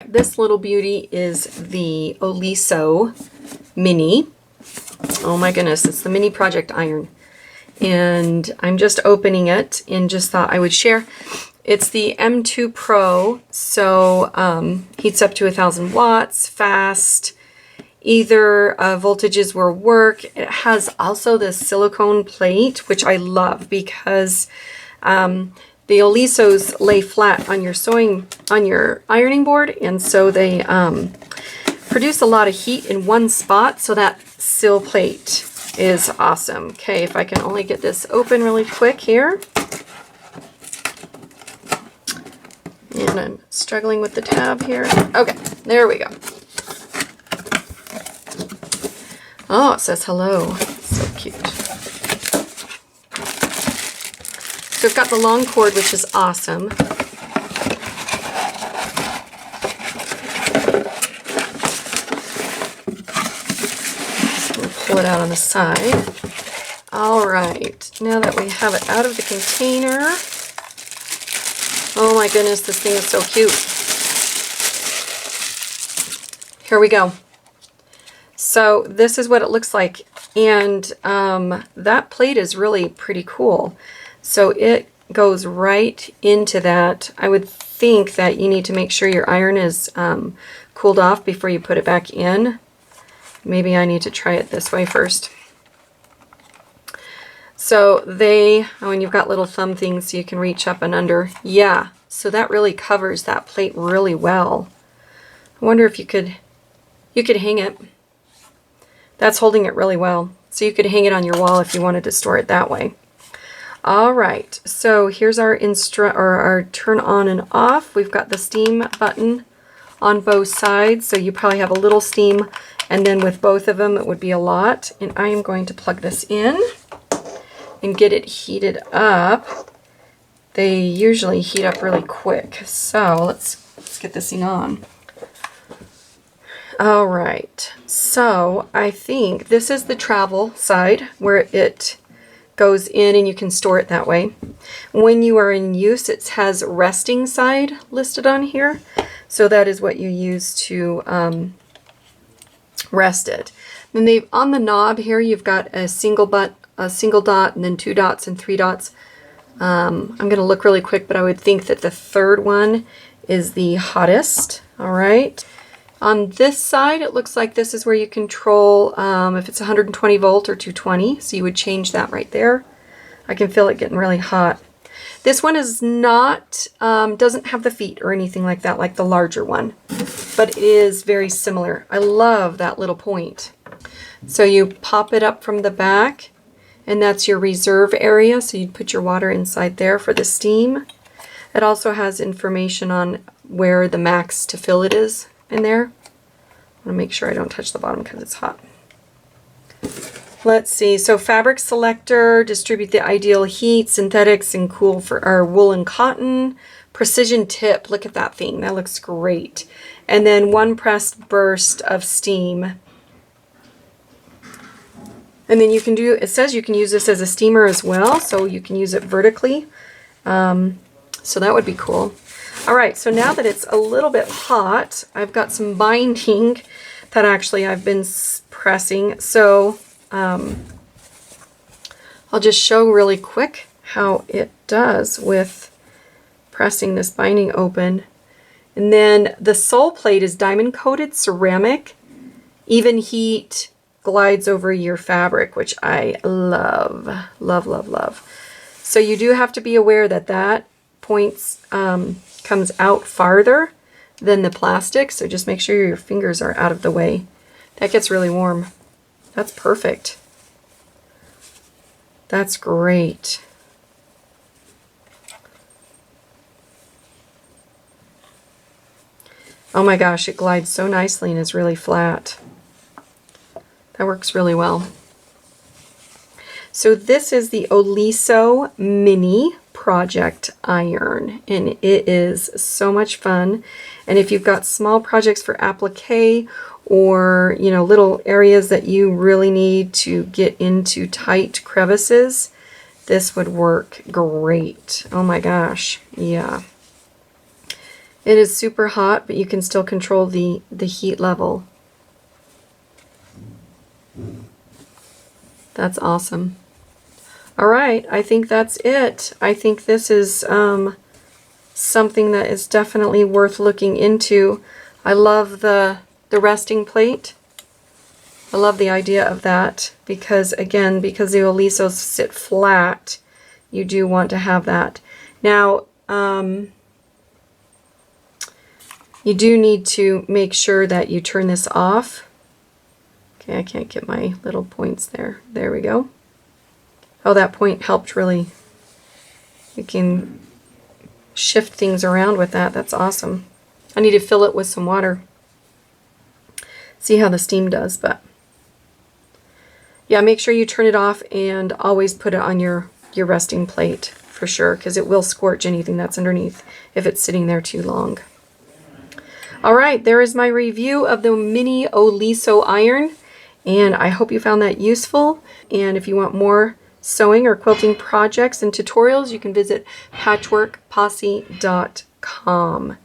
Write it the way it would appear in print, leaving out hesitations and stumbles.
this little beauty is the Oliso Mini. Oh my goodness, it's the mini project iron. And I'm just opening it and just thought I would share. It's the M2 Pro, so heats up to 1,000 watts, fast. Either voltages will work. It has also this silicone plate, which I love because the Olisos lay flat on your ironing board, and so they produce a lot of heat in one spot, so that sill plate is awesome. Okay, if I can only get this open really quick here. And I'm struggling with the tab here. Okay, there we go. Oh, it says hello. So cute. So I've got the long cord, which is awesome. Pull it out on the side. All right, now that we have it out of the container, oh my goodness, this thing is so cute. Here we go. So this is what it looks like, and that plate is really pretty cool. So it goes right into that. I would think that you need to make sure your iron is cooled off before you put it back in. Maybe I need to try it this way first. So and you've got little thumb things so you can reach up and under. Yeah, so that really covers that plate really well. I wonder if you could hang it. That's holding it really well. So you could hang it on your wall if you wanted to store it that way. All right, so here's our turn on and off. We've got the steam button on both sides, so you probably have a little steam, and then with both of them it would be a lot. And I am going to plug this in and get it heated up. They usually heat up really quick, so let's get this thing on. All right, so I think this is the travel side where it goes in and you can store it that way. When you are in use, it has resting side listed on here. So that is what you use to rest it. Then on the knob here, you've got a single dot, and then 2 dots and 3 dots. I'm going to look really quick, but I would think that the third one is the hottest. All right. On this side, it looks like this is where you control if it's 120 volt or 220. So you would change that right there. I can feel it getting really hot. This one is not, doesn't have the feet or anything like that, like the larger one, but it is very similar. I love that little point. So you pop it up from the back, and that's your reserve area. So you'd put your water inside there for the steam. It also has information on where the max to fill it is in there. I want to make sure I don't touch the bottom because it's hot. Let's see, so fabric selector, distribute the ideal heat, synthetics and cool for our wool and cotton, precision tip, look at that thing, that looks great. And then 1 pressed burst of steam. And then you can do, it says you can use this as a steamer as well, so you can use it vertically. So that would be cool. All right, so now that it's a little bit hot, I've got some binding that actually I've been pressing. So I'll just show really quick how it does with pressing this binding open. And then the sole plate is diamond coated ceramic. Even heat glides over your fabric, which I love, love, love, love. So you do have to be aware that that points comes out farther than the plastic, so just make sure your fingers are out of the way. That gets really warm. That's perfect. That's great. Oh my gosh, it glides so nicely and is really flat. That works really well. So this is the Oliso Mini Project Iron, and it is so much fun. And if you've got small projects for applique, or little areas that you really need to get into tight crevices, this would work great. Oh my gosh, yeah. It is super hot, but you can still control the heat level. That's awesome. All right, I think that's it. I think this is something that is definitely worth looking into. I love the resting plate. I love the idea of that because, again, because the Olisos sit flat, you do want to have that. Now, you do need to make sure that you turn this off. Okay, I can't get my little points there. There we go. Oh, that point helped really. You can shift things around with that. That's awesome. I need to fill it with some water. See how the steam does, but yeah, make sure you turn it off and always put it on your resting plate for sure, because it will scorch anything that's underneath if it's sitting there too long. All right, there is my review of the mini Oliso iron, and I hope you found that useful. And if you want more sewing or quilting projects and tutorials, you can visit patchworkposse.com.